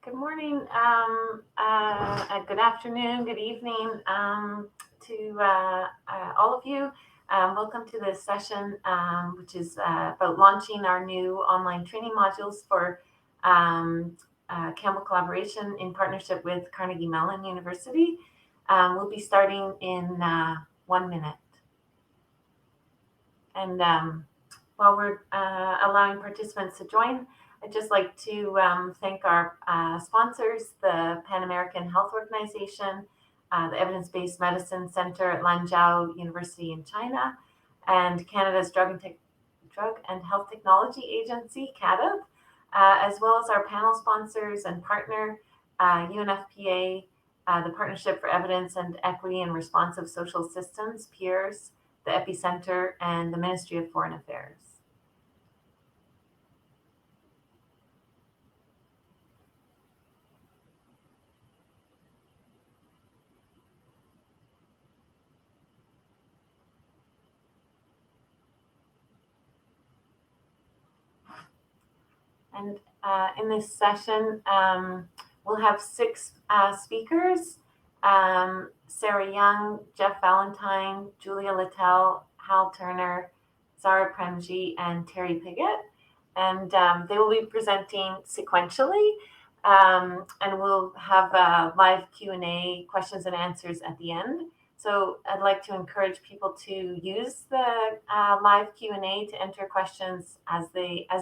Good morning, good afternoon, good evening to all of you. Welcome to this session, which is about launching our new online training modules for Campbell collaboration in partnership with Carnegie Mellon University. We'll be starting in 1 minute. And while we're allowing participants to join, I'd just like to thank our sponsors, the Pan American Health Organization, the Evidence-Based Medicine Center at Lanzhou University in China, and Canada's Drug and Health Technology Agency, CADHB, as well as our panel sponsors and partner, UNFPA, the Partnership for Evidence and Equity and Responsive Social Systems, PEERS, the Epicenter, and the Ministry of Foreign Affairs. And in this session, we'll have 6 speakers: Sarah Young, Jeff Valentine, Julia Littell, Hal Turner, Zahra Premj, and Terri Pigott. And they will be presenting sequentially, and we'll have live Q&A, questions and answers at the end. So I'd like to encourage people to use the live Q&A to enter questions as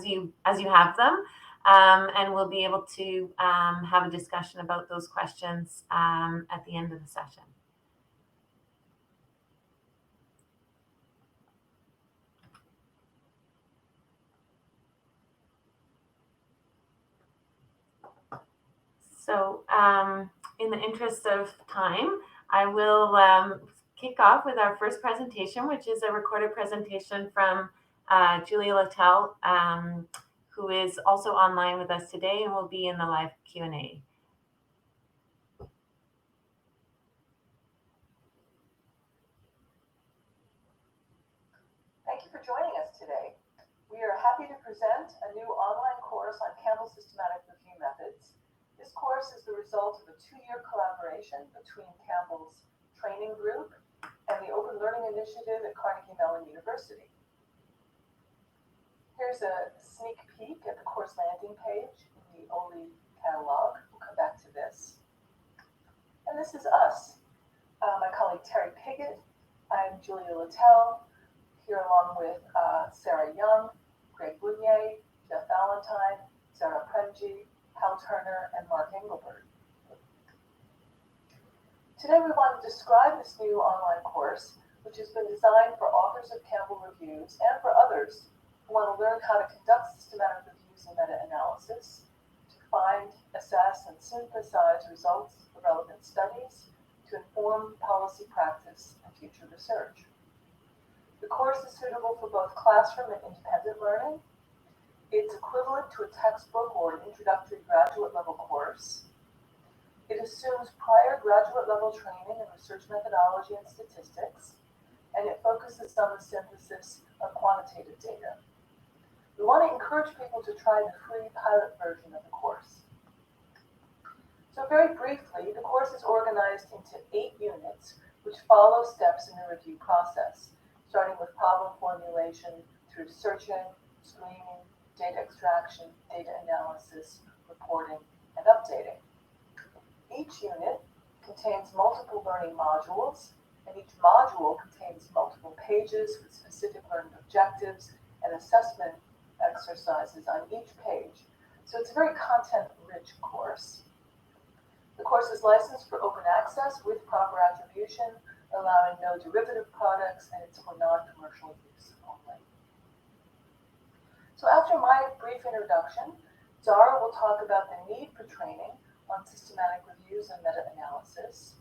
you have them, and we'll be able to have a discussion about those questions at the end of the session. So in the interest of time, I will kick off with our first presentation, which is a recorded presentation from Julia Littell, who is also online with us today and will be in the live Q&A. Thank you for joining us today. We are happy to present a new online course on Campbell systematic review methods. This course is the result of a 2-year collaboration between Campbell's training group and the Open Learning Initiative at Carnegie Mellon University. Here's a sneak peek at the course landing page in the OLI catalog. We'll come back to this. And this is us. My colleague Terri Pigott. I'm Julia Littell, here along with Sarah Young, Greg Bounier, Jeff Valentine, Zahra Premj, Hal Turner, and Mark Engelbert. Today we want to describe this new online course, which has been designed for authors of Campbell reviews and for others who want to learn how to conduct systematic reviews and meta-analysis, to find, assess, and synthesize results of relevant studies, to inform policy practice and future research. The course is suitable for both classroom and independent learning. It's equivalent to a textbook or an introductory graduate level course. It assumes prior graduate level training in research methodology and statistics, and it focuses on the synthesis of quantitative data. We want to encourage people to try the free pilot version of the course. So very briefly, the course is organized into 8 units, which follow steps in the review process, starting with problem formulation through searching, screening, data extraction, data analysis, reporting, and updating. Each unit contains multiple learning modules, and each module contains multiple pages with specific learning objectives and assessment exercises on each page. So it's a very content-rich course. The course is licensed for open access with proper attribution, allowing no derivative products, and it's for non-commercial use only. So after my brief introduction, Zahra will talk about the need for training on systematic reviews and meta-analysis.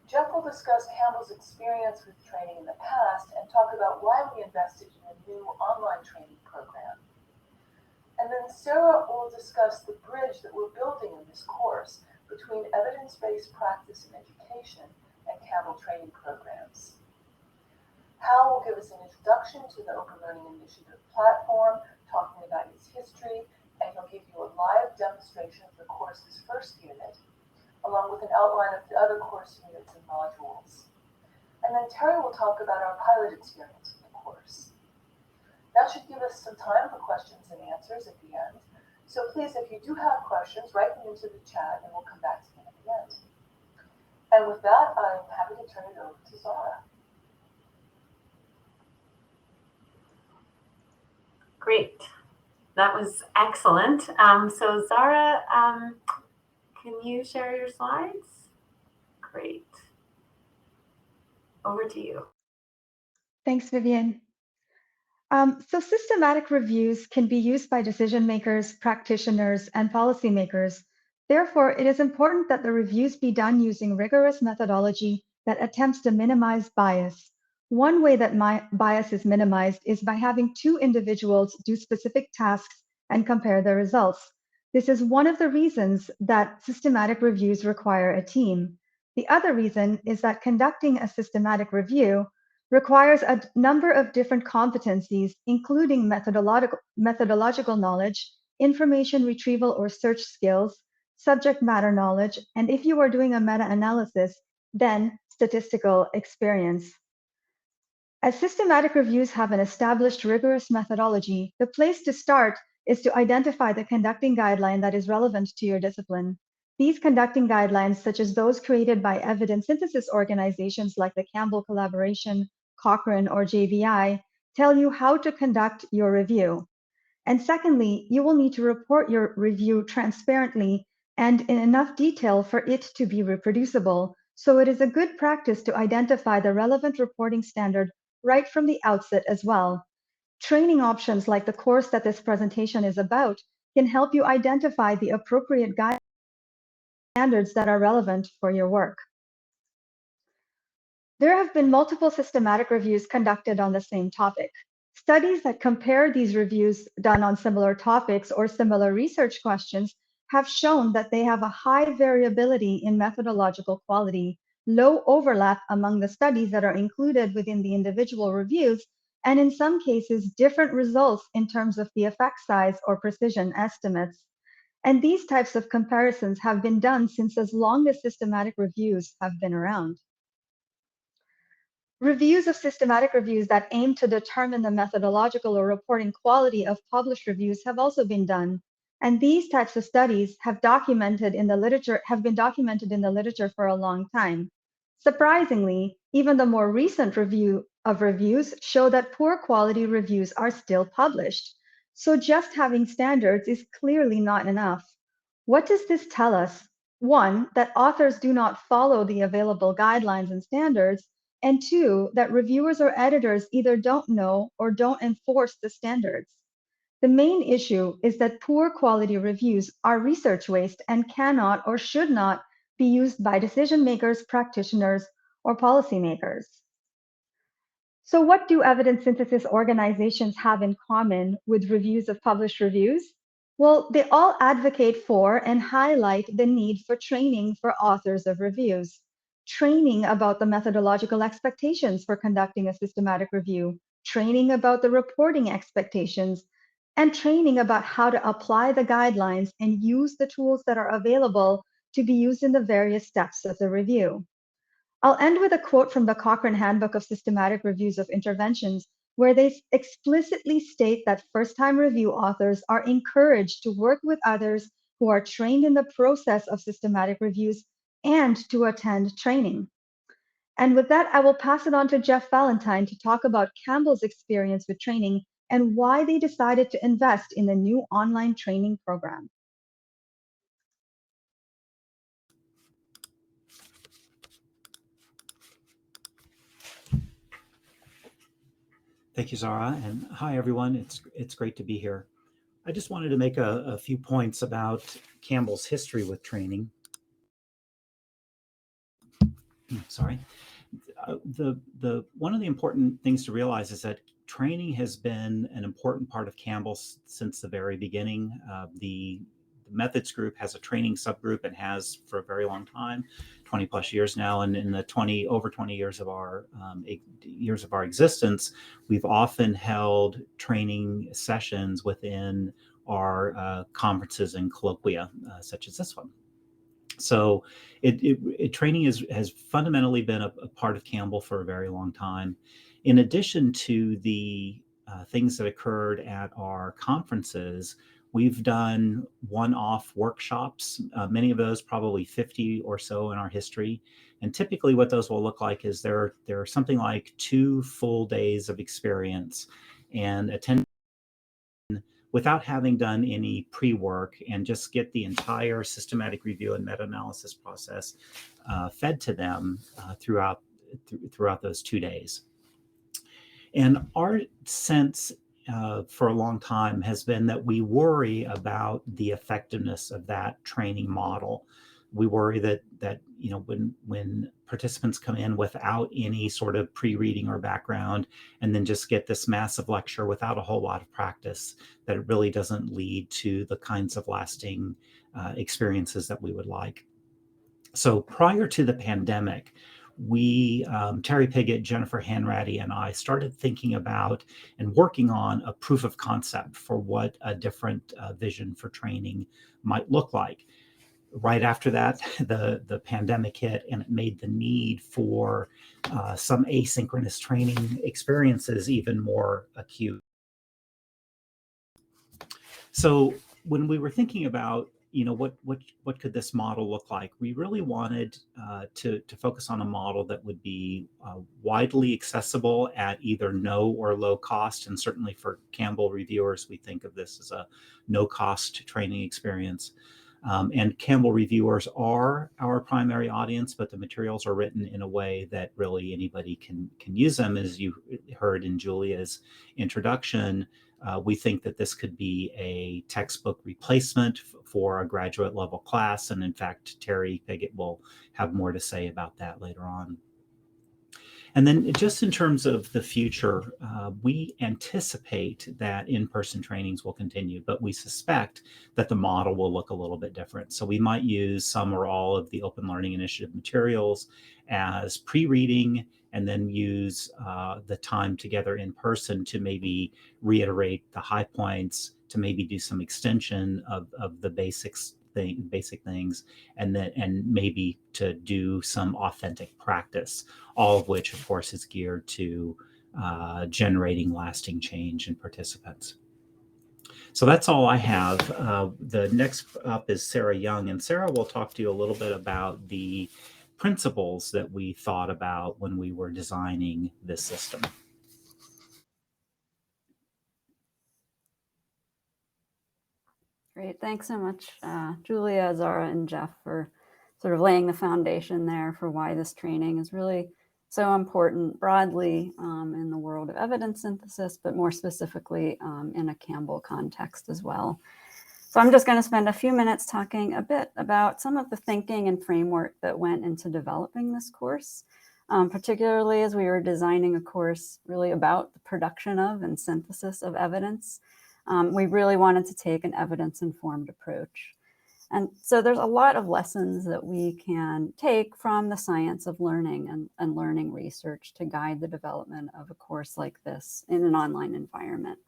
Jeff will discuss Campbell's experience with training in the past and talk about why we invested in a new online training program. And then Sarah will discuss the bridge that we're building in this course between evidence-based practice and education and Campbell training programs. Hal will give us an introduction to the Open Learning Initiative platform, talking about its history and he'll give you a live demonstration of the course's first unit, along with an outline of the other course units and modules. And then Terri will talk about our pilot experience with the course. That should give us some time for questions and answers at the end. So please, if you do have questions, write them into the chat and we'll come back to them at the end. And with that, I'm happy to turn it over to Zahra. Great. That was excellent. So Zahra, can you share your slides? Great. Over to you. Thanks, Vivian. So systematic reviews can be used by decision makers, practitioners, and policymakers. Therefore, it is important that the reviews be done using rigorous methodology that attempts to minimize bias. One way that bias is minimized is by having two individuals do specific tasks and compare their results. This is one of the reasons that systematic reviews require a team. The other reason is that conducting a systematic review requires a number of different competencies, including methodological knowledge, information retrieval or search skills, subject matter knowledge, and if you are doing a meta-analysis, then statistical experience. As systematic reviews have an established rigorous methodology, the place to start is to identify the conducting guideline that is relevant to your discipline. These conducting guidelines, such as those created by evidence synthesis organizations like the Campbell Collaboration, Cochrane, or JVI, tell you how to conduct your review. And secondly, you will need to report your review transparently and in enough detail for it to be reproducible. So it is a good practice to identify the relevant reporting standard right from the outset as well. Training options like the course that this presentation is about can help you identify the appropriate guidelines standards that are relevant for your work. There have been multiple systematic reviews conducted on the same topic. Studies that compare these reviews done on similar topics or similar research questions have shown that they have a high variability in methodological quality, low overlap among the studies that are included within the individual reviews, and in some cases, different results in terms of the effect size or precision estimates. And these types of comparisons have been done since as long as systematic reviews have been around. Reviews of systematic reviews that aim to determine the methodological or reporting quality of published reviews have also been done. And these types of studies have been documented in the literature for a long time. Surprisingly, even the more recent review of reviews show that poor quality reviews are still published. So just having standards is clearly not enough. What does this tell us? One, that authors do not follow the available guidelines and standards, and two, that reviewers or editors either don't know or don't enforce the standards. The main issue is that poor quality reviews are research waste and cannot or should not be used by decision makers, practitioners, or policymakers. So what do evidence synthesis organizations have in common with reviews of published reviews? Well, they all advocate for and highlight the need for training for authors of reviews. Training about the methodological expectations for conducting a systematic review, training about the reporting expectations, and training about how to apply the guidelines and use the tools that are available to be used in the various steps of the review. I'll end with a quote from the Cochrane Handbook of Systematic Reviews of Interventions, where they explicitly state that first-time review authors are encouraged to work with others who are trained in the process of systematic reviews and to attend training. And with that, I will pass it on to Jeff Valentine to talk about Campbell's experience with training and why they decided to invest in the new online training program. Thank you, Zahra, and hi, everyone. It's great to be here. I just wanted to make a few points about Campbell's history with training. Sorry. One of the important things to realize is that training has been an important part of Campbell since the very beginning. The methods group has a training subgroup and has for a very long time, 20 plus years now. And in the over 20 years of our existence, we've often held training sessions within are conferences and colloquia such as this one. So training has fundamentally been a part of Campbell for a very long time. In addition to the things that occurred at our conferences, we've done one-off workshops, many of those, probably 50 or so in our history. And typically what those will look like is there are something like 2 full days of experience and attend without having done any pre-work, and just get the entire systematic review and meta-analysis process fed to them throughout those 2 days. And our sense for a long time has been that we worry about the effectiveness of that training model. We worry that when participants come in without any sort of pre-reading or background, and then just get this massive lecture without a whole lot of practice, that it really doesn't lead to the kinds of lasting experiences that we would like. So prior to the pandemic, we, Terri, Pigott, Jennifer Hanratty, and I started thinking about and working on a proof of concept for what a different vision for training might look like. Right after that, the pandemic hit, and it made the need for some asynchronous training experiences even more acute. So when we were thinking about what could this model look like, we really wanted to focus on a model that would be widely accessible at either no or low cost. And certainly for Campbell reviewers, we think of this as a no cost training experience. And Campbell reviewers are our primary audience, but the materials are written in a way that really anybody can use them. As you heard in Julia's introduction, we think that this could be a textbook replacement for a graduate level class. And in fact, Terri Pigott will have more to say about that later on. And then just in terms of the future, we anticipate that in-person trainings will continue, but we suspect that the model will look a little bit different. So we might use some or all of the Open Learning Initiative materials as pre-reading, and then use the time together in person to maybe reiterate the high points, to maybe do some extension of the basic things, and maybe to do some authentic practice, all of which, of course, is geared to generating lasting change in participants. So that's all I have. The next up is Sarah Young, and Sarah will talk to you a little bit about the principles that we thought about when we were designing this system. Great, thanks so much, Julia, Zahra, and Jeff, for sort of laying the foundation there for why this training is really so important broadly in the world of evidence synthesis, but more specifically in a Campbell context as well. So I'm just going to spend a few minutes talking a bit about some of the thinking and framework that went into developing this course, particularly as we were designing a course really about the production of and synthesis of evidence. We really wanted to take an evidence-informed approach. And so there's a lot of lessons that we can take from the science of learning and learning research to guide the development of a course like this in an online environment.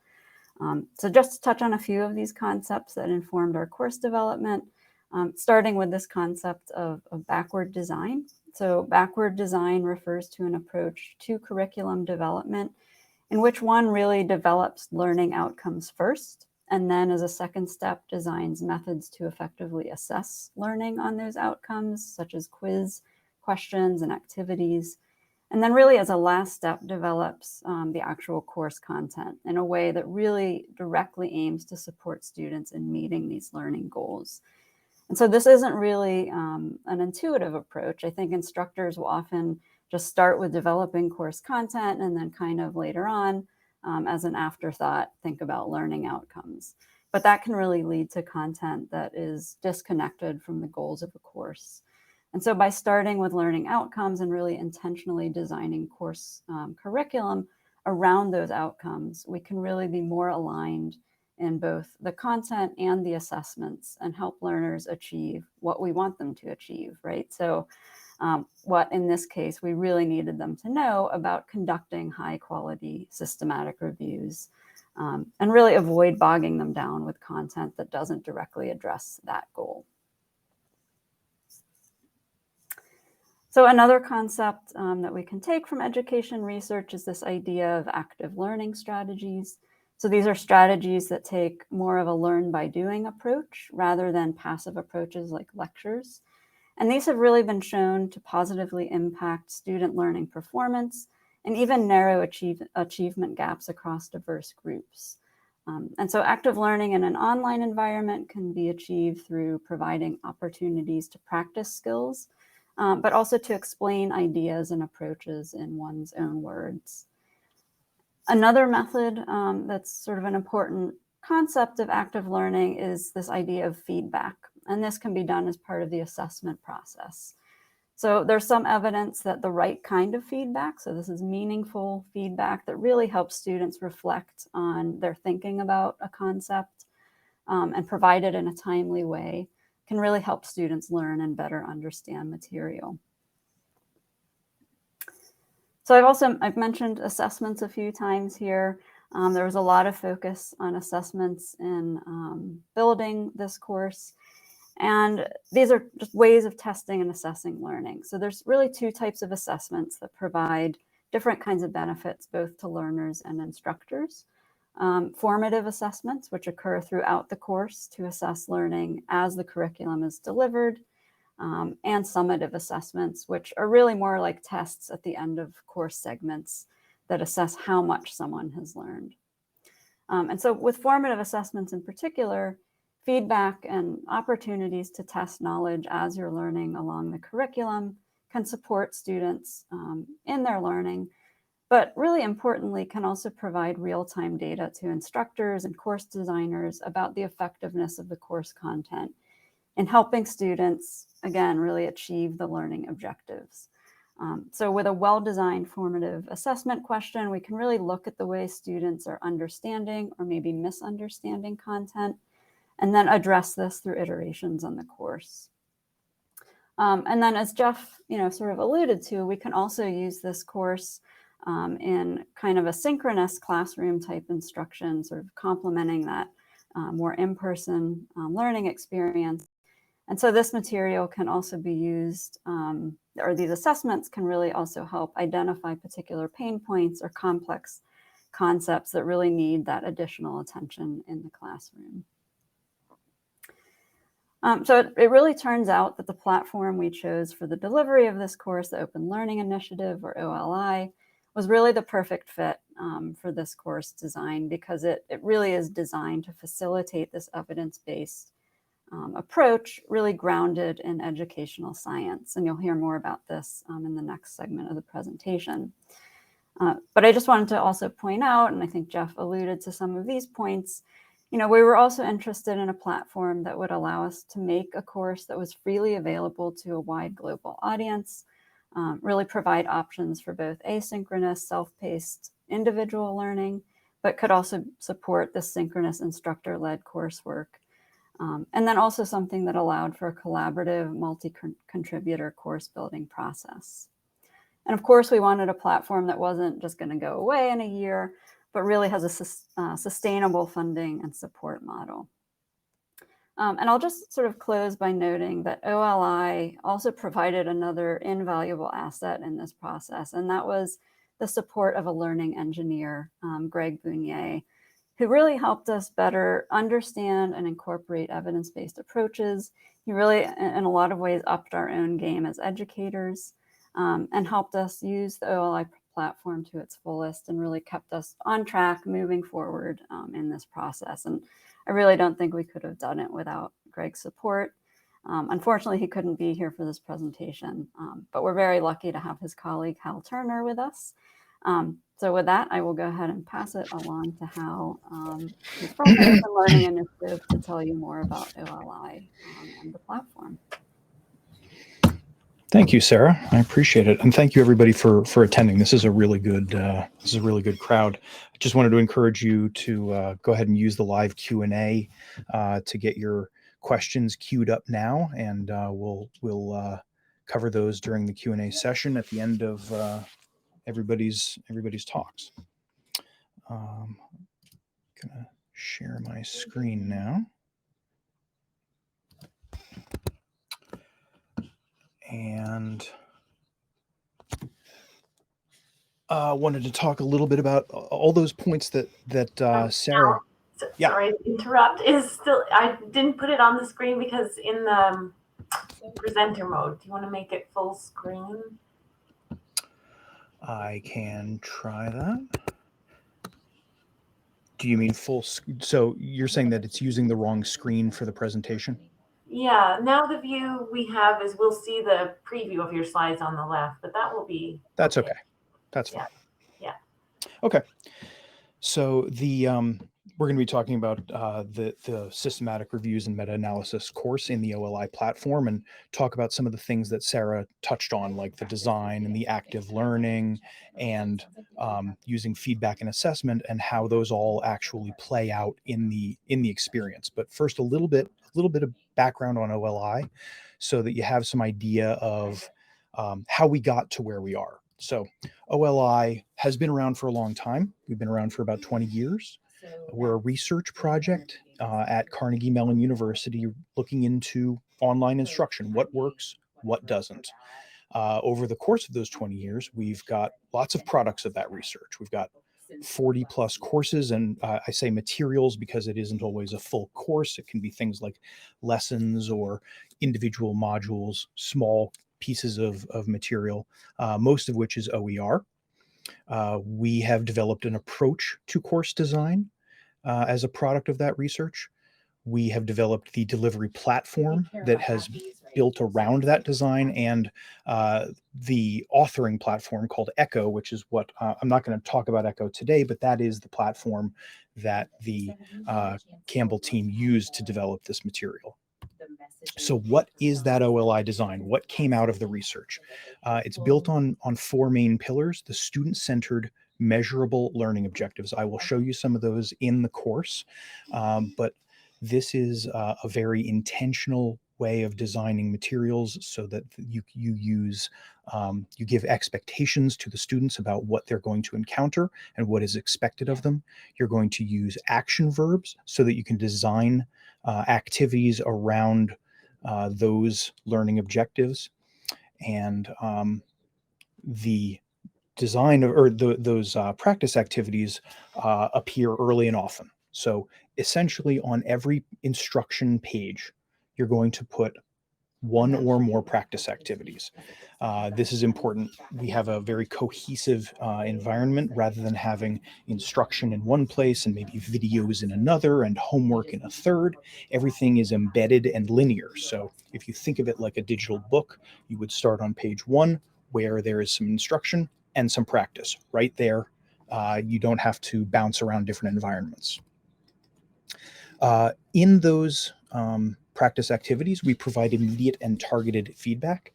So just to touch on a few of these concepts that informed our course development, starting with this concept of backward design. So backward design refers to an approach to curriculum development in which one really develops learning outcomes first, and then as a second step designs methods to effectively assess learning on those outcomes, such as quiz, questions, and activities. And then really as a last step develops the actual course content in a way that really directly aims to support students in meeting these learning goals. And so this isn't really an intuitive approach. I think instructors will often just start with developing course content and then kind of later on, as an afterthought, think about learning outcomes. But that can really lead to content that is disconnected from the goals of a course. And so by starting with learning outcomes and really intentionally designing course curriculum around those outcomes, we can really be more aligned in both the content and the assessments and help learners achieve what we want them to achieve, right? So what in this case, we really needed them to know about conducting high quality systematic reviews and really avoid bogging them down with content that doesn't directly address that goal. So another concept that we can take from education research is this idea of active learning strategies. So these are strategies that take more of a learn by doing approach rather than passive approaches like lectures. And these have really been shown to positively impact student learning performance and even narrow achievement gaps across diverse groups. And so active learning in an online environment can be achieved through providing opportunities to practice skills, but also to explain ideas and approaches in one's own words. Another method that's sort of an important concept of active learning is this idea of feedback. And this can be done as part of the assessment process. So there's some evidence that the right kind of feedback, so this is meaningful feedback that really helps students reflect on their thinking about a concept and provide it in a timely way, can really help students learn and better understand material. So I've mentioned assessments a few times here. There was a lot of focus on assessments in building this course. And these are just ways of testing and assessing learning. So there's really two types of assessments that provide different kinds of benefits, both to learners and instructors. Formative assessments, which occur throughout the course to assess learning as the curriculum is delivered, and summative assessments, which are really more like tests at the end of course segments that assess how much someone has learned. And so with formative assessments in particular, feedback and opportunities to test knowledge as you're learning along the curriculum can support students in their learning, but really importantly can also provide real-time data to instructors and course designers about the effectiveness of the course content in helping students, again, really achieve the learning objectives. So with a well-designed formative assessment question, we can really look at the way students are understanding or maybe misunderstanding content, and then address this through iterations on the course. And then as Jeff, sort of alluded to, we can also use this course in kind of a synchronous classroom type instruction, sort of complementing that more in-person learning experience. And so this material can also be used, or these assessments can really also help identify particular pain points or complex concepts that really need that additional attention in the classroom. So it really turns out that the platform we chose for the delivery of this course, the Open Learning Initiative, or OLI, was really the perfect fit for this course design, because it really is designed to facilitate this evidence-based approach, really grounded in educational science. And you'll hear more about this in the next segment of the presentation. But I just wanted to also point out, and I think Jeff alluded to some of these points, we were also interested in a platform that would allow us to make a course that was freely available to a wide global audience, really provide options for both asynchronous, self-paced individual learning, but could also support the synchronous instructor-led coursework. And then also something that allowed for a collaborative, multi-contributor course building process. And of course, we wanted a platform that wasn't just going to go away in a year, but really has a sustainable funding and support model. And I'll just sort of close by noting that OLI also provided another invaluable asset in this process, and that was the support of a learning engineer, Greg Bounier, who really helped us better understand and incorporate evidence-based approaches. He really, in a lot of ways, upped our own game as educators and helped us use the OLI platform to its fullest and really kept us on track moving forward in this process. And I really don't think we could have done it without Greg's support. Unfortunately, he couldn't be here for this presentation, but we're very lucky to have his colleague, Hal Turner, with us. So with that, I will go ahead and pass it along to Hal, who's from the Open Learning Initiative, to tell you more about OLI and the platform. Thank you, Sarah. I appreciate it, and thank you everybody for attending. This is a really good crowd. I just wanted to encourage you to go ahead and use the live Q&A to get your questions queued up now, and we'll cover those during the Q&A session at the end of everybody's talks. Gonna share my screen now. And wanted to talk a little bit about all those points that Sarah. Yeah. Sorry to interrupt. I didn't put it on the screen because in the presenter mode. Do you want to make it full screen? I can try that. Do you mean full? So you're saying that it's using the wrong screen for the presentation? Yeah. Now the view we have is we'll see the preview of your slides on the left, but that will be. That's okay. That's fine. Yeah. Okay. So we're going to be talking about the systematic reviews and meta-analysis course in the OLI platform, and talk about some of the things that Sarah touched on, like the design and the active learning, and using feedback and assessment, and how those all actually play out in the experience. But first, a little bit of background on OLI, so that you have some idea of how we got to where we are. So OLI has been around for a long time. We've been around for about 20 years. We're a research project at Carnegie Mellon University, looking into online instruction, what works, what doesn't. Over the course of those 20 years, we've got lots of products of that research. We've got 40 plus courses, and I say materials because it isn't always a full course. It can be things like lessons or individual modules, small pieces of material, most of which is OER. We have developed an approach to course design as a product of that research. We have developed the delivery platform that has built around that design, and the authoring platform called Echo, which is what I'm not going to talk about Echo today, but that is the platform that the Campbell team used to develop this material. So what is that OLI design? What came out of the research? It's built on 4 main pillars: the student-centered, measurable learning objectives. I will show you some of those in the course, but this is a very intentional way of designing materials so that you give expectations to the students about what they're going to encounter and what is expected of them. You're going to use action verbs so that you can design activities around those learning objectives, and the design of those practice activities appear early and often. So essentially, on every instruction page, you're going to put 1 or more practice activities. This is important. We have a very cohesive environment, rather than having instruction in one place and maybe videos in another and homework in a third. Everything is embedded and linear. So if you think of it like a digital book, you would start on page 1, where there is some instruction and some practice right there. You don't have to bounce around different environments. In those practice activities, we provide immediate and targeted feedback.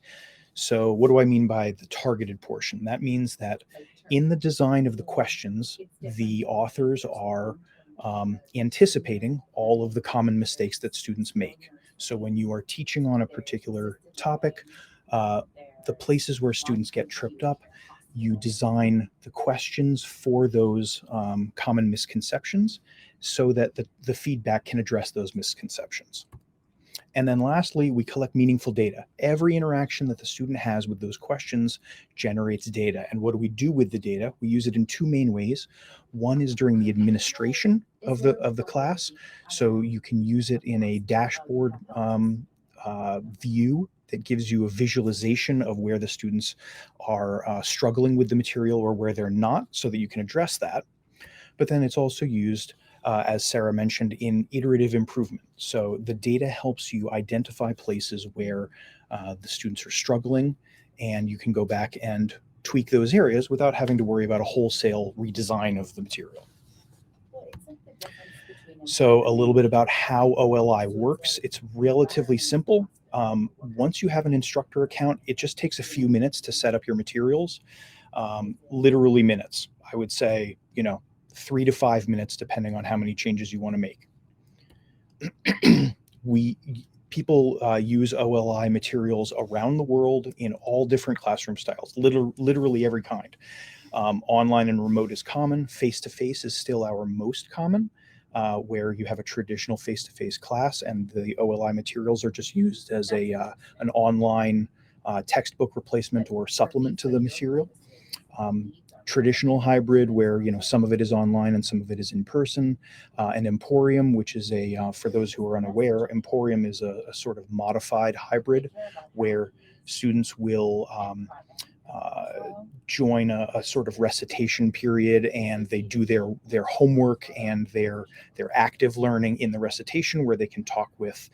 So what do I mean by the targeted portion? That means that in the design of the questions, the authors are anticipating all of the common mistakes that students make. So when you are teaching on a particular topic, the places where students get tripped up, you design the questions for those common misconceptions, so that the feedback can address those misconceptions. And then lastly, we collect meaningful data. Every interaction that the student has with those questions generates data. And what do we do with the data? We use it in 2 main ways. One is during the administration of the class. So you can use it in a dashboard view that gives you a visualization of where the students are struggling with the material or where they're not, so that you can address that. But then it's also used, as Sarah mentioned, in iterative improvement. So the data helps you identify places where the students are struggling, and you can go back and tweak those areas without having to worry about a wholesale redesign of the material. So a little bit about how OLI works. It's relatively simple. Once you have an instructor account, it just takes a few minutes to set up your materials, literally minutes. I would say, 3 to 5 minutes, depending on how many changes you want to make. People use OLI materials around the world in all different classroom styles, literally every kind. Online and remote is common. Face-to-face is still our most common. where you have a traditional face-to-face class and the OLI materials are just used as an online textbook replacement or supplement to the material. Traditional hybrid, where some of it is online and some of it is in person, and Emporium, which is for those who are unaware, Emporium is a sort of modified hybrid where students will join a sort of recitation period, and they do their homework and their active learning in the recitation, where they can talk with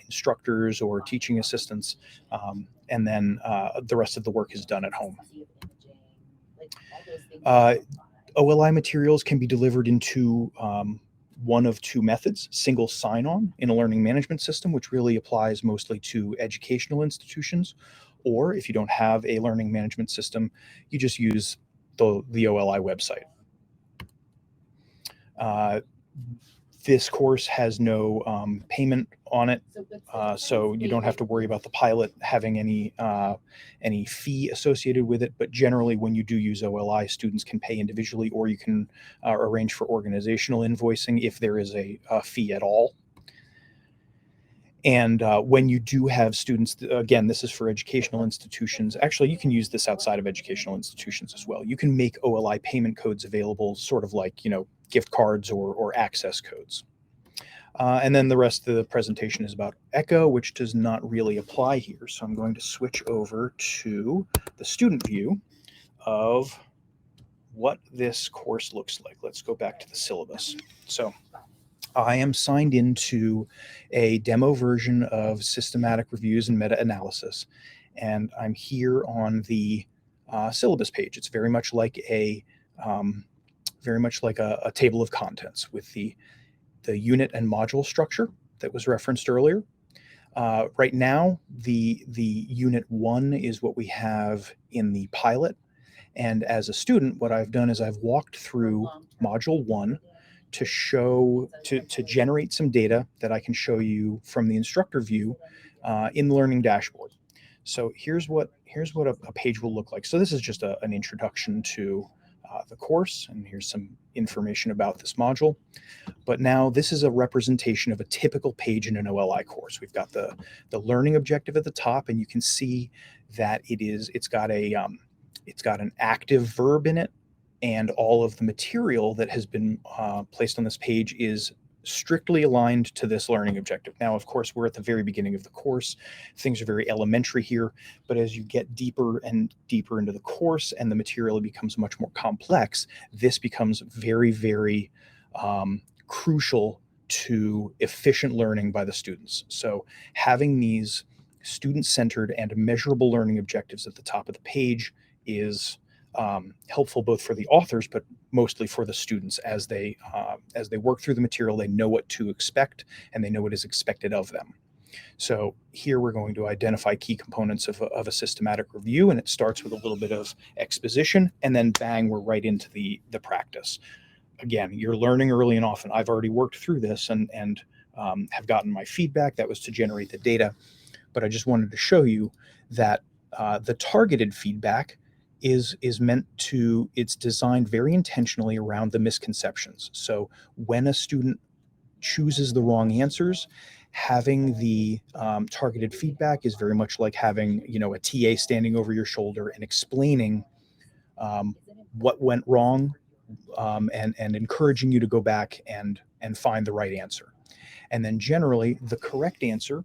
instructors or teaching assistants, and then the rest of the work is done at home. OLI materials can be delivered into one of two methods: single sign-on in a learning management system, which really applies mostly to educational institutions, or if you don't have a learning management system, you just use the OLI website. This course has no payment on it, so you don't have to worry about the pilot having any fee associated with it. But generally, when you do use OLI, students can pay individually, or you can arrange for organizational invoicing if there is a fee at all. And when you do have students, again, this is for educational institutions. Actually, you can use this outside of educational institutions as well. You can make OLI payment codes available, sort of like, gift cards or access codes. And then the rest of the presentation is about Echo, which does not really apply here. So I'm going to switch over to the student view of what this course looks like. Let's go back to the syllabus. So I am signed into a demo version of systematic reviews and meta-analysis, and I'm here on the syllabus page. It's very much like a table of contents with the unit and module structure that was referenced earlier. Right now, the unit 1 is what we have in the pilot, and as a student, what I've done is I've walked through module 1 to generate some data that I can show you from the instructor view in the learning dashboard. So here's what a page will look like. So this is just an introduction to the course, and here's some information about this module. But now this is a representation of a typical page in an OLI course. We've got the learning objective at the top, and you can see that it's got an active verb in it, and all of the material that has been placed on this page is strictly aligned to this learning objective. Now, of course, we're at the very beginning of the course. Things are very elementary here, but as you get deeper and deeper into the course and the material becomes much more complex, this becomes very, very crucial to efficient learning by the students. So having these student-centered and measurable learning objectives at the top of the page is helpful both for the authors, but mostly for the students. As they work through the material, they know what to expect and they know what is expected of them. So here we're going to identify key components of a systematic review, and it starts with a little bit of exposition, and then bang, we're right into the practice. Again, you're learning early and often. I've already worked through this and have gotten my feedback. That was to generate the data, but I just wanted to show you that the targeted feedback is it's designed very intentionally around the misconceptions. So when a student chooses the wrong answers, having the targeted feedback is very much like having a TA standing over your shoulder and explaining what went wrong, and encouraging you to go back and find the right answer. And then generally the correct answer,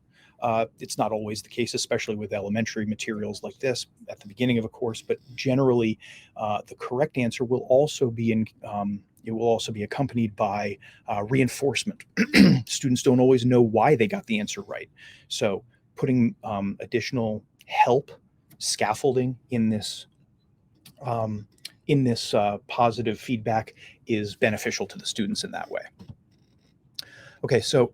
it's not always the case, especially with elementary materials like this at the beginning of a course, but generally the correct answer will also be accompanied by reinforcement. Students don't always know why they got the answer right. So putting additional help, scaffolding in this positive feedback is beneficial to the students in that way. Okay, so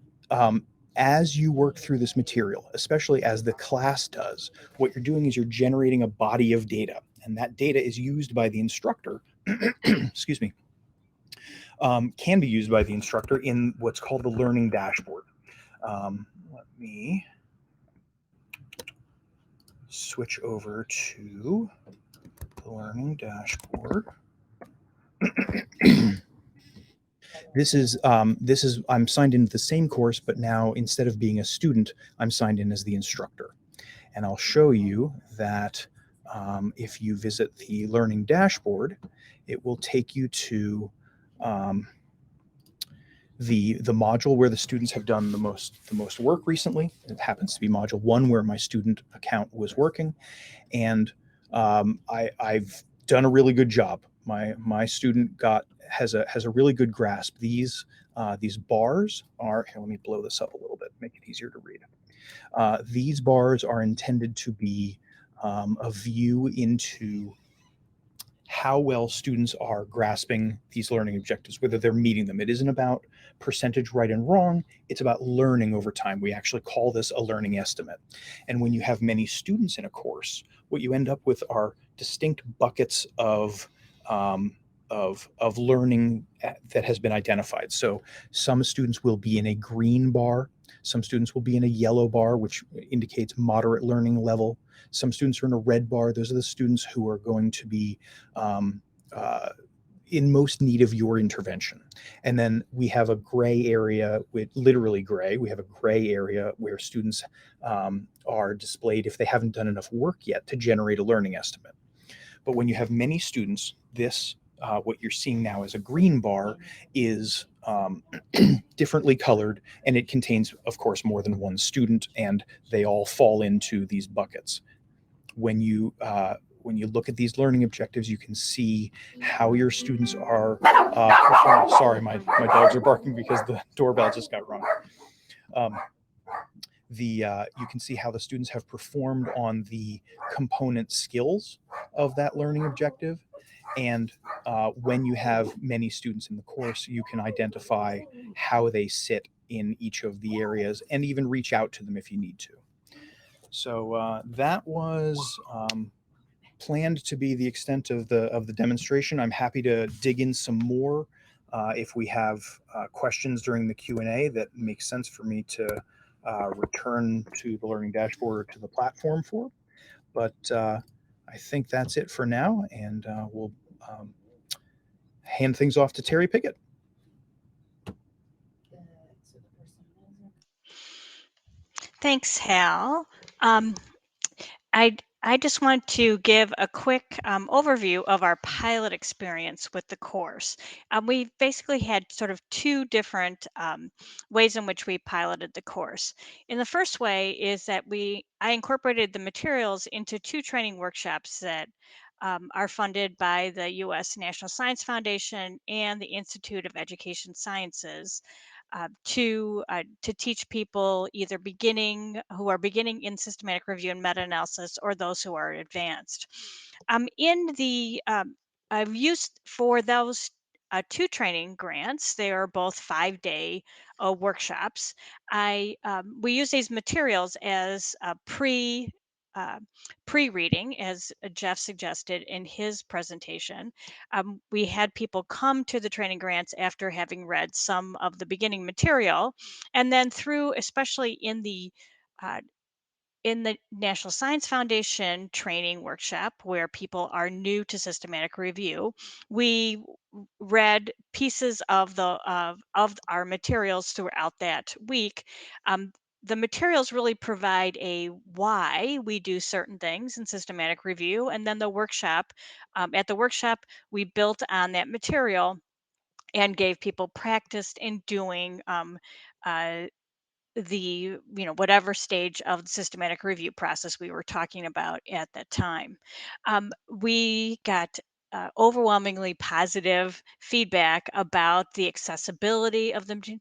as you work through this material, especially as the class does, what you're doing is you're generating a body of data, and that data is used by the instructor, excuse me, can be used by the instructor in what's called the learning dashboard. Let me switch over to the learning dashboard. This is I'm signed into the same course, but now instead of being a student, I'm signed in as the instructor. And I'll show you that if you visit the learning dashboard, it will take you to the module where the students have done the most work recently. It happens to be module 1 where my student account was working, and I've done a really good job. My student has a really good grasp. These bars are here. Let me blow this up a little bit, make it easier to read. These bars are intended to be a view into how well students are grasping these learning objectives, whether they're meeting them. It isn't about percentage right and wrong, it's about learning over time. We actually call this a learning estimate. And when you have many students in a course, what you end up with are distinct buckets of learning that has been identified. So some students will be in a green bar, some students will be in a yellow bar, which indicates moderate learning level. Some students are in a red bar. Those are the students who are going to be in most need of your intervention. And then we have a gray area, with literally gray. We have a gray area where students are displayed if they haven't done enough work yet to generate a learning estimate. But when you have many students, this what you're seeing now as a green bar is differently colored, and it contains, of course, more than one student, and they all fall into these buckets. When you look at these learning objectives, you can see how your students are performing. Sorry, my dogs are barking because the doorbell just got rung. You can see how the students have performed on the component skills of that learning objective. And when you have many students in the course, you can identify how they sit in each of the areas and even reach out to them if you need to. So that was planned to be the extent of the demonstration. I'm happy to dig in some more if we have questions during the Q&A that makes sense for me to return to the learning dashboard or to the platform for. But I think that's it for now, and we'll hand things off to Terri Pigott. Thanks, Hal. I just want to give a quick overview of our pilot experience with the course. We basically had sort of two different ways in which we piloted the course. In the first way is that I incorporated the materials into 2 training workshops that are funded by the U.S. National Science Foundation and the Institute of Education Sciences. To teach people either who are beginning in systematic review and meta-analysis, or those who are advanced. I've used for those 2 training grants. They are both 5-day workshops. We use these materials as pre-reading, as Jeff suggested in his presentation. We had people come to the training grants after having read some of the beginning material, and then through, especially in the National Science Foundation training workshop, where people are new to systematic review, we read pieces of our materials throughout that week. The materials really provide a why we do certain things in systematic review, and then the workshop. At the workshop, we built on that material and gave people practice in doing whatever stage of the systematic review process we were talking about at that time. We got overwhelmingly positive feedback about the accessibility of the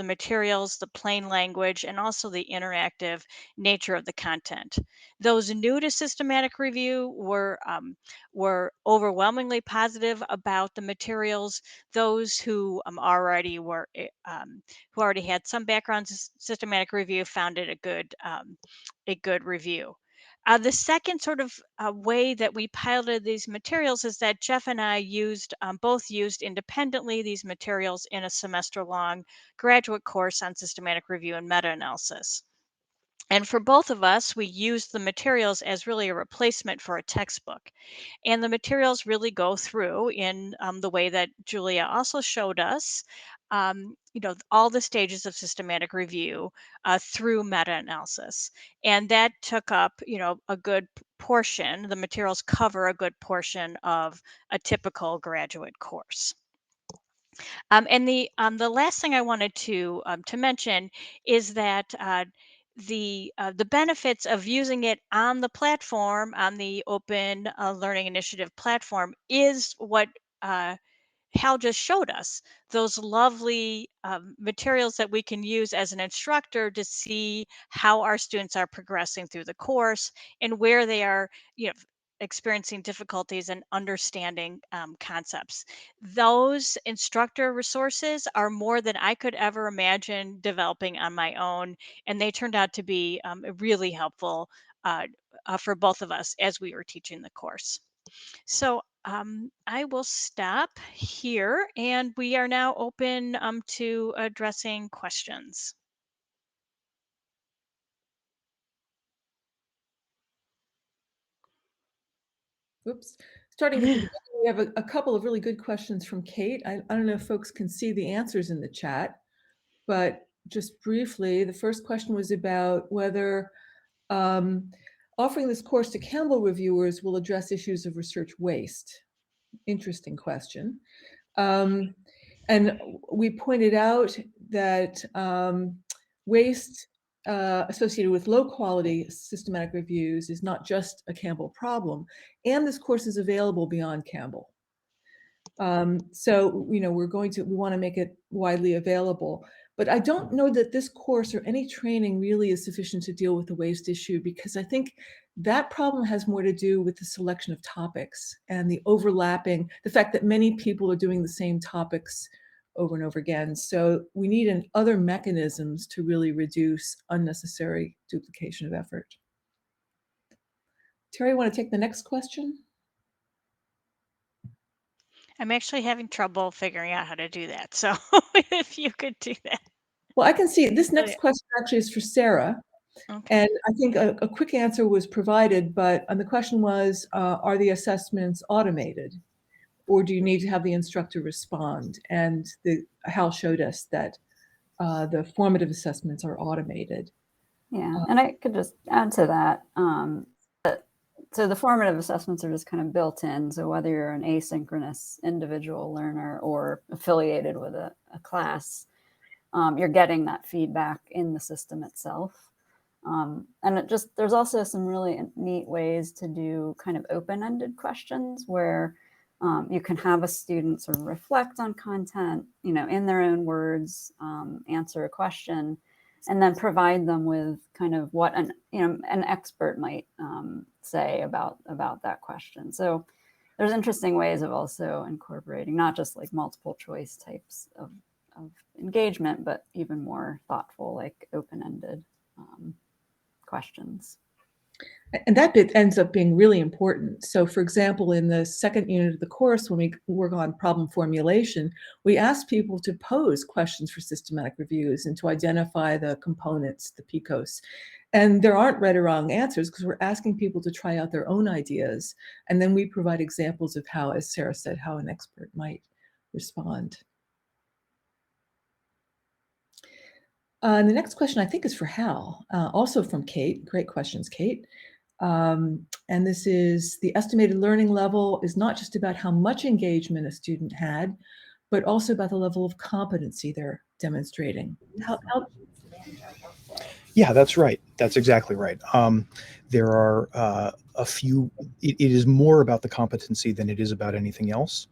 materials, the plain language, and also the interactive nature of the content. Those new to systematic review were overwhelmingly positive about the materials. Those who already had some background in systematic review found it a good review. The second sort of way that we piloted these materials is that Jeff and I both used independently these materials in a semester-long graduate course on systematic review and meta-analysis. And for both of us, we used the materials as really a replacement for a textbook. And the materials really go through in the way that Julia also showed us, all the stages of systematic review through meta-analysis. And that took up, a good portion. The materials cover a good portion of a typical graduate course. And the last thing I wanted to mention is that the benefits of using it on the platform, on the Open Learning Initiative platform, is what Hal just showed us, those lovely materials that we can use as an instructor to see how our students are progressing through the course and where they are, experiencing difficulties and understanding concepts. Those instructor resources are more than I could ever imagine developing on my own, and they turned out to be really helpful for both of us as we were teaching the course. So I will stop here, and we are now open to addressing questions. Oops. Starting at the beginning, we have a couple of really good questions from Kate. I don't know if folks can see the answers in the chat, but just briefly, the first question was about whether offering this course to Campbell reviewers will address issues of research waste. Interesting question. And we pointed out that waste associated with low quality systematic reviews is not just a Campbell problem, and this course is available beyond Campbell. So, we want to make it widely available, but I don't know that this course or any training really is sufficient to deal with the waste issue, because I think that problem has more to do with the selection of topics and the overlapping, the fact that many people are doing the same topics over and over again. So we need other mechanisms to really reduce unnecessary duplication of effort. Terri, want to take the next question? I'm actually having trouble figuring out how to do that. So if you could do that. Well, I can see this next question actually is for Sarah. Okay. And I think a quick answer was provided, but the question was, are the assessments automated? Or do you need to have the instructor respond? And Hal showed us that the formative assessments are automated. Yeah, and I could just add to that. So the formative assessments are just kind of built in. So whether you're an asynchronous individual learner or affiliated with a class, you're getting that feedback in the system itself. And there's also some really neat ways to do kind of open-ended questions where you can have a student sort of reflect on content, in their own words, answer a question, and then provide them with kind of what an expert might say about that question. So there's interesting ways of also incorporating not just like multiple choice types of engagement, but even more thoughtful, like open-ended questions. And that bit ends up being really important. So for example, in the second unit of the course, when we work on problem formulation, we ask people to pose questions for systematic reviews and to identify the components, the PICOs. And there aren't right or wrong answers because we're asking people to try out their own ideas. And then we provide examples of how, as Sarah said, how an expert might respond. And the next question I think is for Hal, also from Kate. Great questions, Kate. And this is, the estimated learning level is not just about how much engagement a student had, but also about the level of competency they're demonstrating. Yeah, that's right. That's exactly right. There are a few, it is more about the competency than it is about anything else.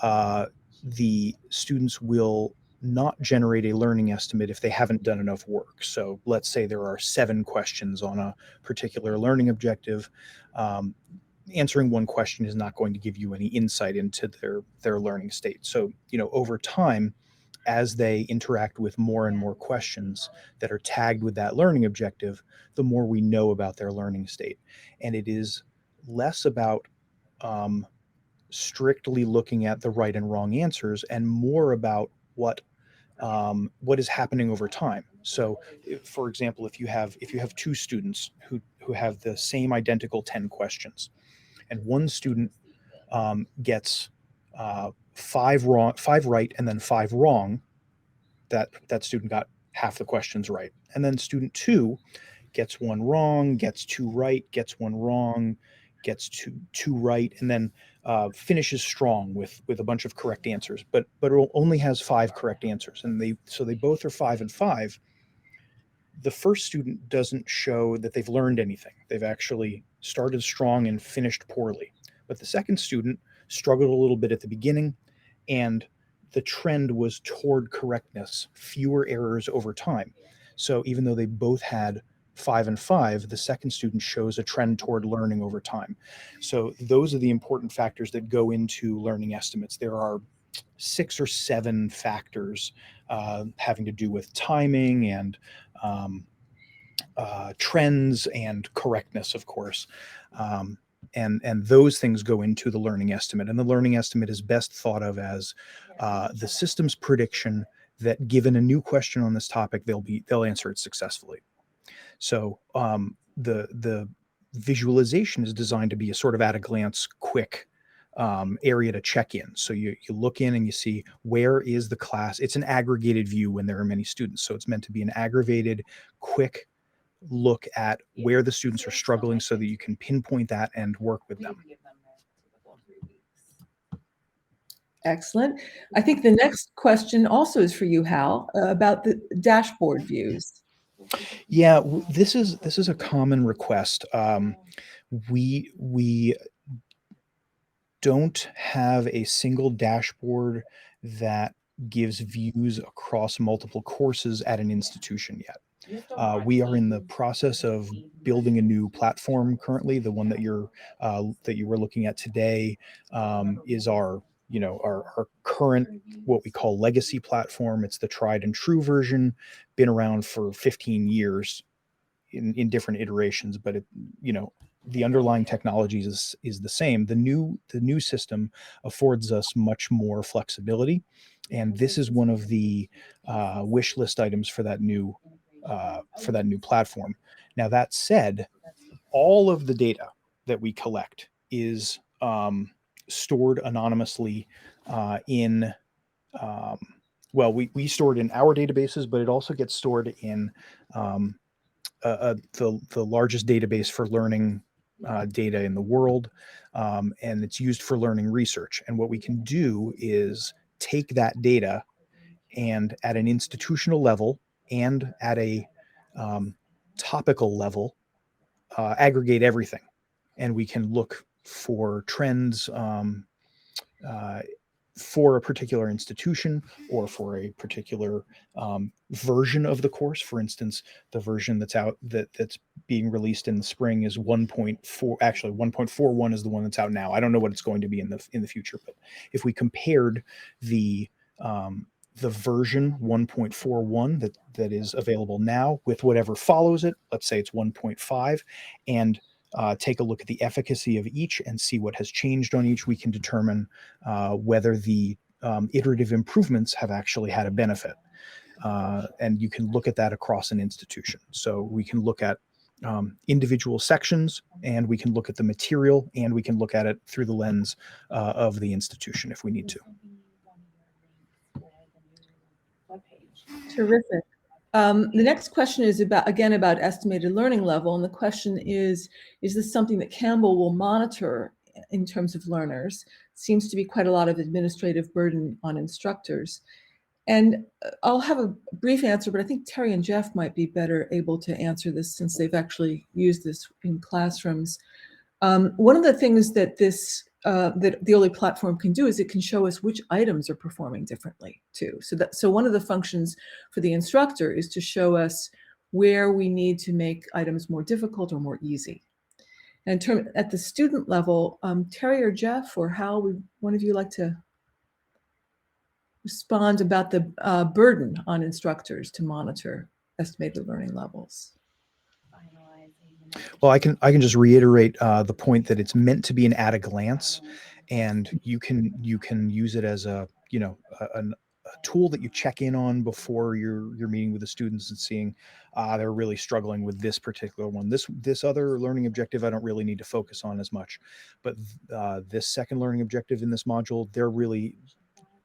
The students will not generate a learning estimate if they haven't done enough work. So let's say there are 7 questions on a particular learning objective. Answering one question is not going to give you any insight into their learning state. So, over time, as they interact with more and more questions that are tagged with that learning objective, the more we know about their learning state. And it is less about strictly looking at the right and wrong answers and more about what what is happening over time. So, for example, if you have two students who have the same identical 10 questions, and one student gets 5 right, and then 5 wrong, that student got half the questions right. And then student 2 gets 1 wrong, gets 2 right, gets 1 wrong, gets two right, and then finishes strong with a bunch of correct answers, but only has 5 correct answers, and they both are 5 and 5. The first student doesn't show that they've learned anything. They've actually started strong and finished poorly. But the second student struggled a little bit at the beginning, and the trend was toward correctness, fewer errors over time. So even though they both had 5 and 5, the second student shows a trend toward learning over time. So those are the important factors that go into learning estimates. There are 6 or 7 factors having to do with timing and trends and correctness, of course. And those things go into the learning estimate. And the learning estimate is best thought of as the system's prediction that, given a new question on this topic, they'll answer it successfully. So the visualization is designed to be a sort of at a glance, quick area to check in. So you look in and you see, where is the class? It's an aggregated view when there are many students. So it's meant to be an aggravated, quick look at where the students are struggling so that you can pinpoint that and work with them. Excellent. I think the next question also is for you, Hal, about the dashboard views. Yeah, this is a common request. We don't have a single dashboard that gives views across multiple courses at an institution yet. We are in the process of building a new platform currently. The one that you were looking at today is our current, what we call legacy platform. It's the tried and true version, been around for 15 years in different iterations, but the underlying technology is the same. The new system affords us much more flexibility, and this is one of the wish list items for that new platform. Now, that said, all of the data that we collect is stored anonymously in we store it in our databases, but it also gets stored in the largest database for learning data in the world, and it's used for learning research. And what we can do is take that data and, at an institutional level and at a topical level, aggregate everything, and we can look for trends for a particular institution or for a particular version of the course. For instance, the version that's being released in the spring is 1.4. Actually, 1.41 is the one that's out now. I don't know what it's going to be in the future, but if we compared the version 1.41 that is available now with whatever follows it, let's say it's 1.5, and take a look at the efficacy of each and see what has changed on each, we can determine whether the iterative improvements have actually had a benefit. And you can look at that across an institution. So we can look at individual sections, and we can look at the material, and we can look at it through the lens of the institution if we need to. Terrific. The next question is about estimated learning level. And the question is this something that Campbell will monitor in terms of learners? Seems to be quite a lot of administrative burden on instructors. And I'll have a brief answer, but I think Terri and Jeff might be better able to answer this since they've actually used this in classrooms. One of the things that that the OLE platform can do is it can show us which items are performing differently too. So one of the functions for the instructor is to show us where we need to make items more difficult or more easy. And at the student level, Terri or Jeff or Hal, would one of you like to respond about the burden on instructors to monitor estimated learning levels? Well, I can just reiterate the point that it's meant to be an at a glance, and you can use it as a tool that you check in on before you're meeting with the students and seeing they're really struggling with this particular one. This other learning objective I don't really need to focus on as much, but this second learning objective in this module, they're really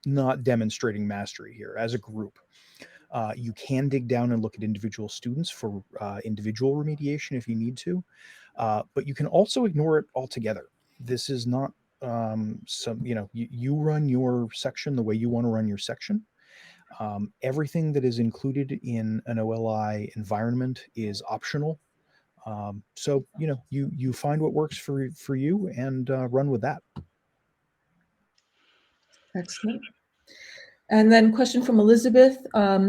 not demonstrating mastery here as a group. You can dig down and look at individual students for individual remediation if you need to, but you can also ignore it altogether. This is not you run your section the way you want to run your section. Everything that is included in an OLI environment is optional. So you find what works for you and run with that. Excellent. And then question from Elizabeth,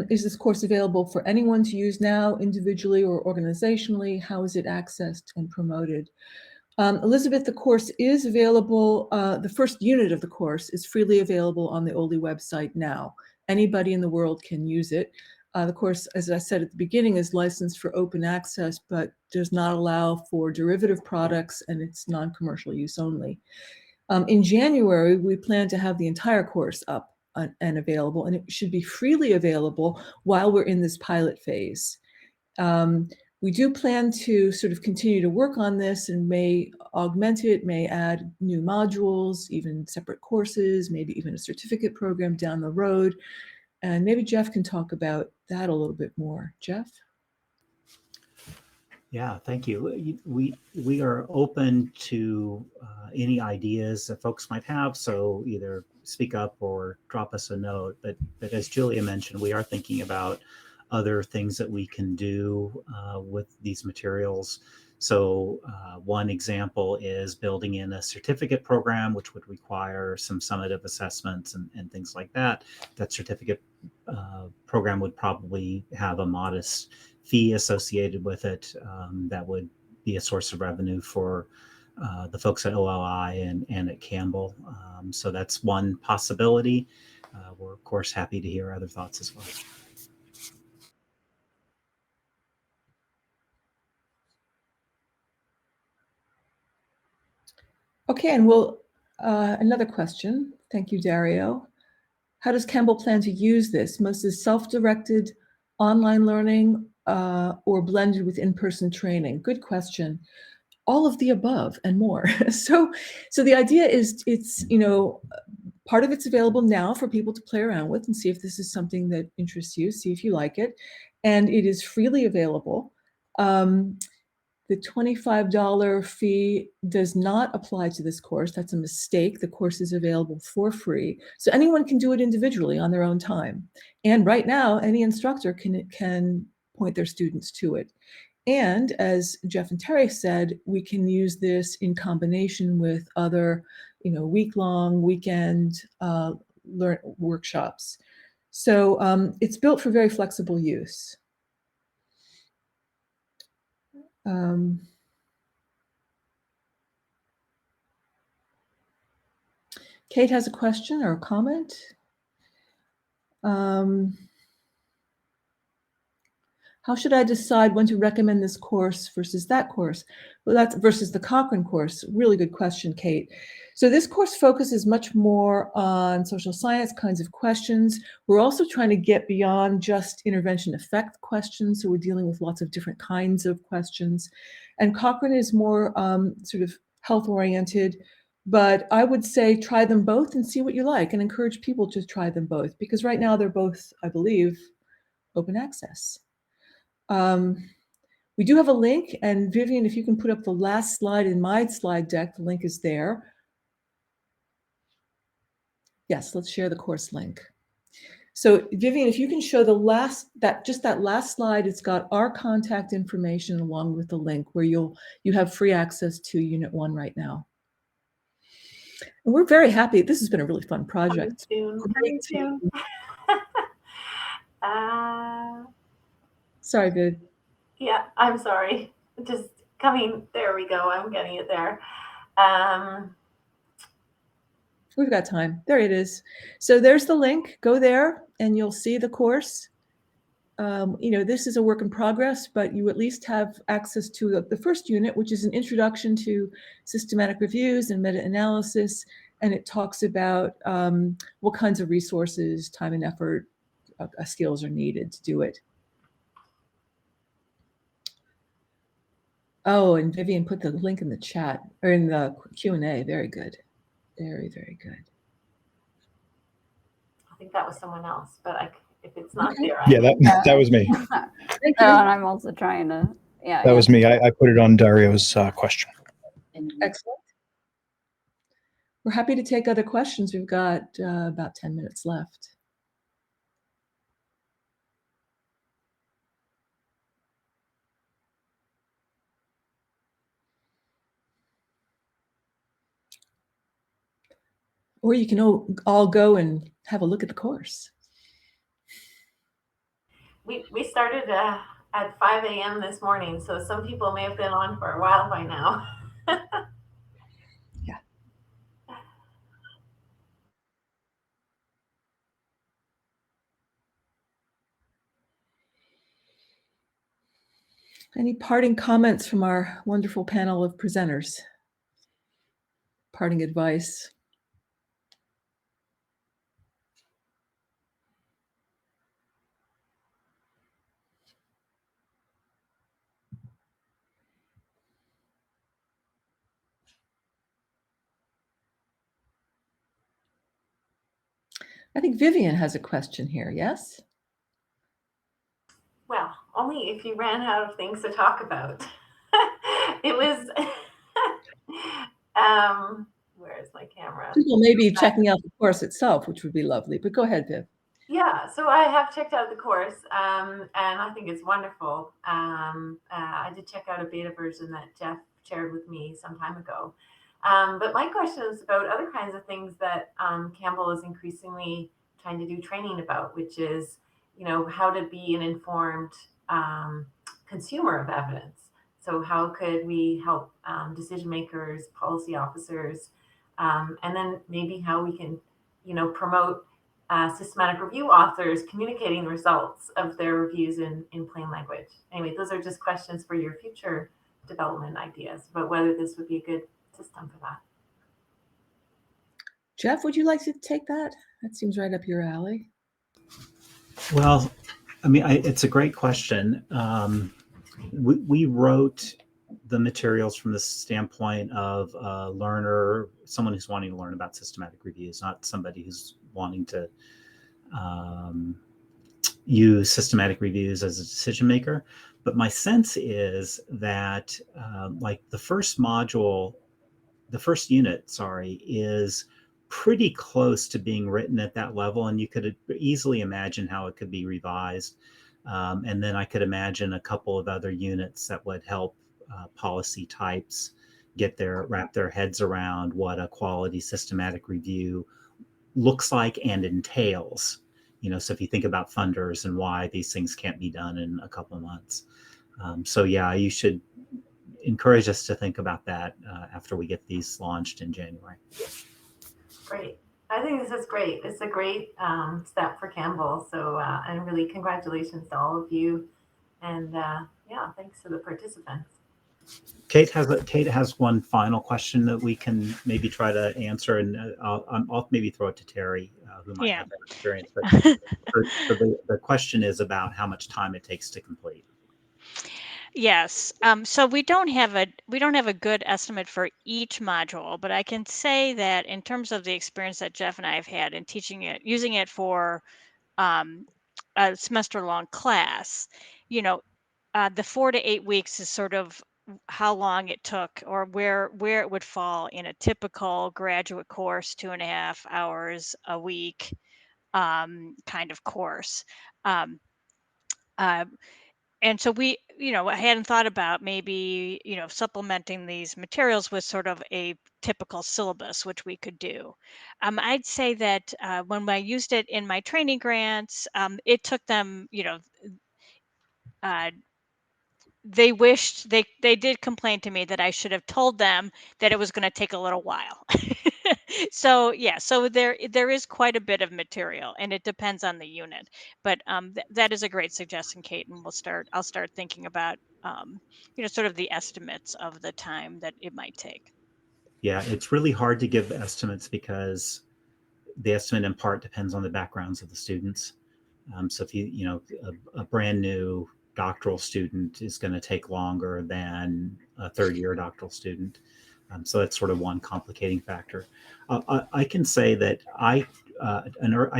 is this course available for anyone to use now, individually or organizationally? How is it accessed and promoted? Elizabeth, the course is available. The first unit of the course is freely available on the OLI website now. Anybody in the world can use it. The course, as I said at the beginning, is licensed for open access, but does not allow for derivative products, and it's non-commercial use only. In January, we plan to have the entire course up and available, and it should be freely available while we're in this pilot phase. We do plan to sort of continue to work on this and may augment it, may add new modules, even separate courses, maybe even a certificate program down the road. And maybe Jeff can talk about that a little bit more. Jeff? Yeah, thank you. We are open to any ideas that folks might have. So either speak up or drop us a note. But as Julia mentioned, we are thinking about other things that we can do with these materials. So one example is building in a certificate program, which would require some summative assessments and things like that. That certificate program would probably have a modest fee associated with it that would be a source of revenue for the folks at OLI and at Campbell. So that's one possibility. We're of course happy to hear other thoughts as well. Okay, and another question. Thank you, Dario. How does Campbell plan to use this? Most is self-directed online learning or blended with in-person training? Good question. All of the above and more. So the idea is it's, part of it's available now for people to play around with and see if this is something that interests you, see if you like it. And it is freely available. The $25 fee does not apply to this course. That's a mistake. The course is available for free. So anyone can do it individually on their own time. And right now, any instructor can point their students to it. And as Jeff and Terri said, we can use this in combination with other, week-long, weekend workshops. So it's built for very flexible use. Kate has a question or a comment. How should I decide when to recommend this course versus that course? Well, that's versus the Cochrane course. Really good question, Kate. So this course focuses much more on social science kinds of questions. We're also trying to get beyond just intervention effect questions. So we're dealing with lots of different kinds of questions. And Cochrane is more sort of health oriented, but I would say try them both and see what you like and encourage people to try them both because right now they're both, I believe, open access. We do have a link, and Vivian, if you can put up the last slide in my slide deck, the link is there. Yes, let's share the course link. So Vivian, if you can show that last slide, it's got our contact information along with the link where you have free access to Unit 1 right now. And we're very happy. This has been a really fun project. Coming soon. Sorry, Vid. Yeah, I'm sorry. Just coming. There we go. I'm getting it there. We've got time. There it is. So there's the link. Go there and you'll see the course. This is a work in progress, but you at least have access to the first unit, which is an introduction to systematic reviews and meta-analysis. and it talks about what kinds of resources, time and effort, skills are needed to do it. Oh, and Vivian put the link in the chat or in the Q&A. Very good. Very, very good. I think that was someone else, but if it's not Okay. there, Yeah, that was me. Thank Oh, you. and I'm also trying to, yeah. That was me. I put it on Dario's question. Excellent. We're happy to take other questions. We've got about 10 minutes left. Or you can all go and have a look at the course. We started at 5 a.m. this morning, so some people may have been on for a while by now. Yeah. Any parting comments from our wonderful panel of presenters? Parting advice? I think Vivian has a question here, yes? Well, only if you ran out of things to talk about. It was, where is my camera? People may be checking out the course itself, which would be lovely, but go ahead, Viv. Yeah, so I have checked out the course, and I think it's wonderful. I did check out a beta version that Jeff shared with me some time ago. But my question is about other kinds of things that Campbell is increasingly trying to do training about, which is, how to be an informed consumer of evidence. So how could we help decision makers, policy officers, and then maybe how we can, promote systematic review authors communicating the results of their reviews in plain language. Anyway, those are just questions for your future development ideas about whether this would be a good system for that. Jeff, would you like to take that? That seems right up your alley. Well, I mean, it's a great question. We wrote the materials from the standpoint of a learner, someone who's wanting to learn about systematic reviews, not somebody who's wanting to use systematic reviews as a decision maker. But my sense is that like the first unit, is pretty close to being written at that level, and you could easily imagine how it could be revised. And then I could imagine a couple of other units that would help policy types wrap their heads around what a quality systematic review looks like and entails. So if you think about funders and why these things can't be done in a couple of months. So yeah, you should encourage us to think about that after we get these launched in January. Great. I think this is great. It's a great step for Campbell. So, and really congratulations to all of you. And yeah, thanks to the participants. Kate has one final question that we can maybe try to answer, and I'll maybe throw it to Terri, who might have that experience. But the question is about how much time it takes to complete. Yes. So we don't have a good estimate for each module, but I can say that in terms of the experience that Jeff and I have had in teaching it, using it for a semester-long class, the 4 to 8 weeks is sort of how long it took, or where it would fall in a typical graduate course, 2.5 hours a week kind of course. And so we, I hadn't thought about maybe, supplementing these materials with sort of a typical syllabus, which we could do. I'd say that when I used it in my training grants, it took them, they wished they did complain to me that I should have told them that it was going to take a little while. So yeah, so there is quite a bit of material, and it depends on the unit. But that is a great suggestion, Kate, and I'll start thinking about sort of the estimates of the time that it might take. Yeah, it's really hard to give estimates because the estimate in part depends on the backgrounds of the students. So if a brand new doctoral student is going to take longer than a third-year doctoral student. So that's sort of one complicating factor. I can say that I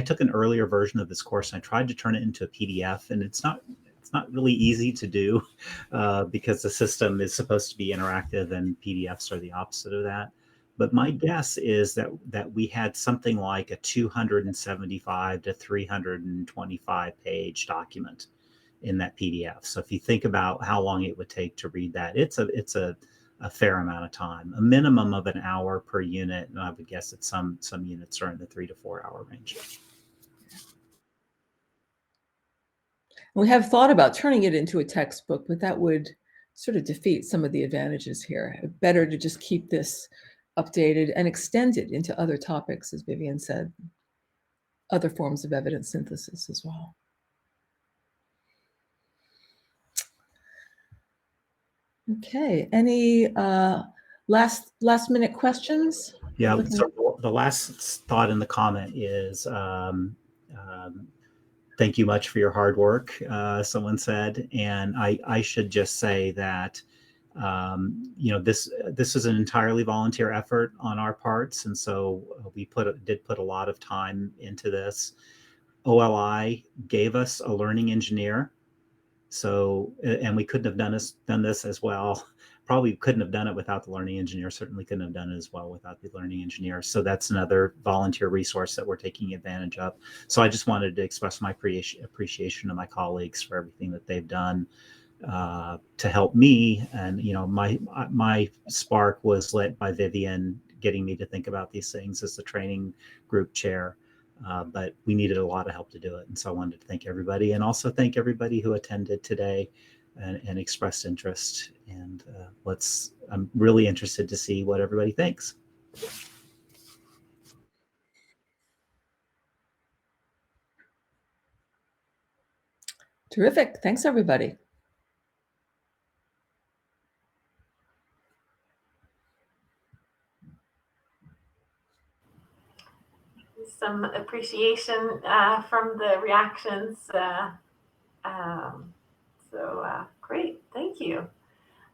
took an earlier version of this course and I tried to turn it into a PDF, and it's not really easy to do because the system is supposed to be interactive and PDFs are the opposite of that. But my guess is that we had something like a 275 to 325 page document in that PDF. So if you think about how long it would take to read that, it's a fair amount of time, a minimum of an hour per unit, and I would guess that some units are in the 3 to 4 hour range. We have thought about turning it into a textbook, but that would sort of defeat some of the advantages here. Better to just keep this updated and extend it into other topics, as Vivian said, other forms of evidence synthesis as well. Okay, any last minute questions? Yeah, so the last thought in the comment is thank you much for your hard work, someone said. And I should just say that this is an entirely volunteer effort on our parts, and so we did put a lot of time into this. OLI gave us a learning engineer, so and we couldn't have done this as well. Probably couldn't have done it without the learning engineer. Certainly couldn't have done it as well without the learning engineer. So that's another volunteer resource that we're taking advantage of. So I just wanted to express my appreciation to my colleagues for everything that they've done to help me. And my spark was lit by Vivian getting me to think about these things as the training group chair. But we needed a lot of help to do it. And so I wanted to thank everybody, and also thank everybody who attended today and expressed interest. And I'm really interested to see what everybody thinks. Terrific. Thanks, everybody. Some appreciation from the reactions. Great, thank you.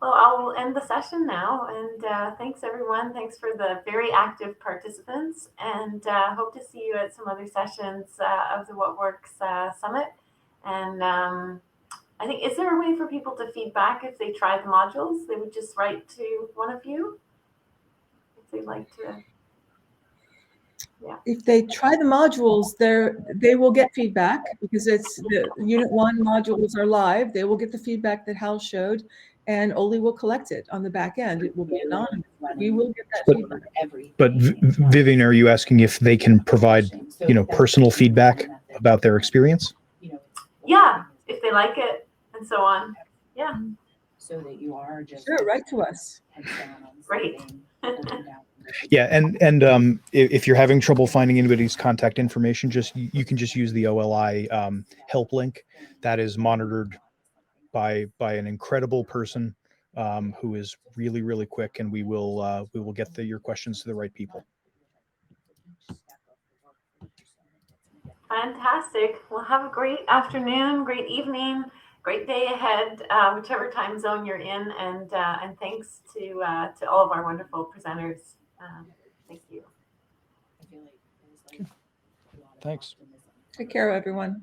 Well, I'll end the session now, and thanks everyone. Thanks for the very active participants, and hope to see you at some other sessions of the What Works Summit. And I think, is there a way for people to feedback if they try the modules? They would just write to one of you if they'd like to. Yeah. If they try the modules, they will get feedback because it's the Unit 1 modules are live. They will get the feedback that Hal showed, and Oli will collect it on the back end. It will be anonymous. We will get that feedback. But Vivian, are you asking if they can provide, personal feedback about their experience? Yeah, if they like it and so on. Yeah. So that you are just Sure, write to us. Great. Yeah, and if you're having trouble finding anybody's contact information, you can just use the OLI help link. That is monitored by an incredible person who is really, really quick, and we will get your questions to the right people. Fantastic. Well, have a great afternoon, great evening, great day ahead, whichever time zone you're in, and thanks to all of our wonderful presenters. Thank you. Thanks. Take care, everyone.